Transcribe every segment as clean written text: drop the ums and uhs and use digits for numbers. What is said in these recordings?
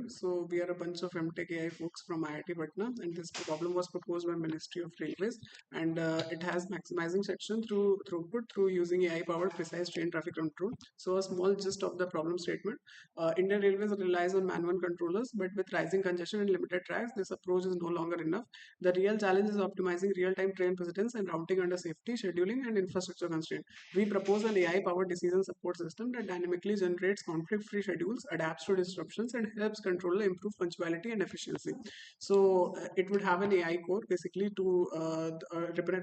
everyone. So we are a bunch of MTech AI folks from IIT Patna, and this problem was proposed by Ministry of Railways, and it has maximizing section through throughput through using AI-powered precise train traffic control. So a small gist of the problem statement: Indian Railways relies on manual controllers, but with rising congestion and limited tracks, this approach is no longer enough. The real challenge is optimizing real-time train precedence and routing under safety, scheduling, and infrastructure constraint. We propose an AI-powered decision support system that dynamically generates conflict-free schedules, adapts to disruptions, and helps controller improve punctuality and efficiency. So it would have an AI core basically to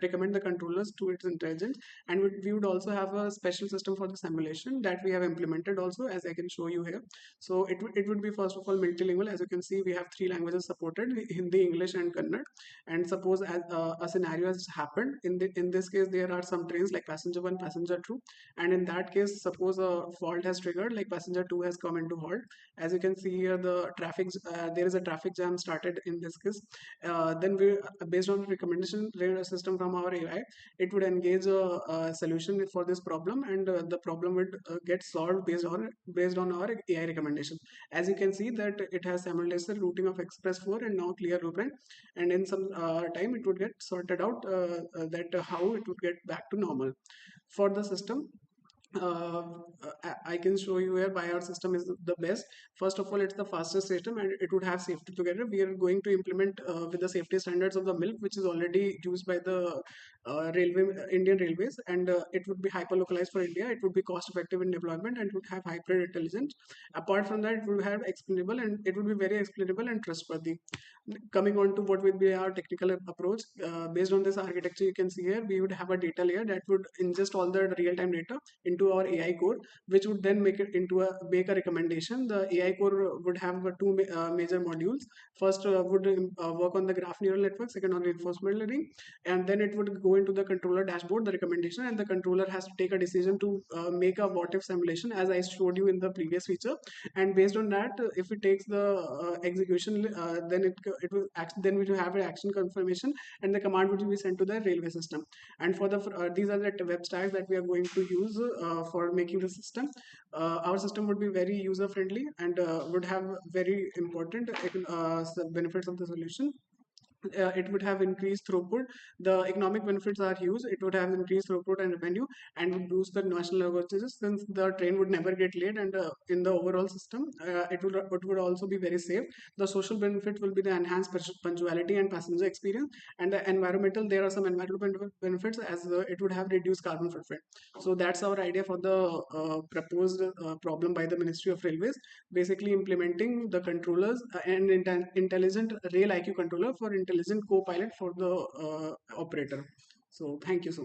recommend the controllers to its intelligence, and we would also have a special system for the simulation that we have implemented also, as I can show you here. So it would be first of all multilingual. As you can see, we have three languages supported: Hindi, English, and Kannada. And suppose as a scenario has happened in this case, there are some trains like passenger 1, passenger 2, and in that case, suppose a fault has triggered, like passenger 2 has come into halt. As you can see here, there is a traffic jam started in this case. Then we, based on the recommendation radar system from our AI, it would engage a solution for this problem, and the problem would get solved based on our AI recommendation. As you can see that it has simultaneous routing of express 4 and now clear blueprint, and in some time it would get sorted out that how it would get back to normal for the system. uh, I can show you here why our system is the best. First of all, it's the fastest system and it would have safety together. We are going to implement with the safety standards of the milk, which is already used by the Indian Railways, and it would be hyper localized for India. It would be cost effective in deployment and would have hybrid intelligence. Apart from that, it would have explainable, and it would be very explainable and trustworthy. Coming on to what would be our technical approach, based on this architecture, you can see here we would have a data layer that would ingest all the real-time data into our AI core, which would then make a recommendation. The AI core would have two major modules. First would work on the graph neural network, second on reinforcement learning, and then it would go into the controller dashboard, the recommendation, and the controller has to take a decision to make a what if simulation, as I showed you in the previous feature. And based on that, if it takes the execution, then then we will have an action confirmation, and the command would be sent to the railway system. And for the these are the web stacks that we are going to use for making the system. Our system would be very user friendly and would have very important benefits of the solution. It would have increased throughput. The economic benefits are huge. It would have increased throughput and revenue, and would boost the national logistics since the train would never get late. And in the overall system, it would also be very safe. The social benefit will be the enhanced punctuality and passenger experience, and the environmental. There are some environmental benefits, as it would have reduced carbon footprint. So that's our idea for the proposed problem by the Ministry of Railways, basically implementing the controllers and intelligent rail IQ controller for intelligent co-pilot for the operator. So thank you so much.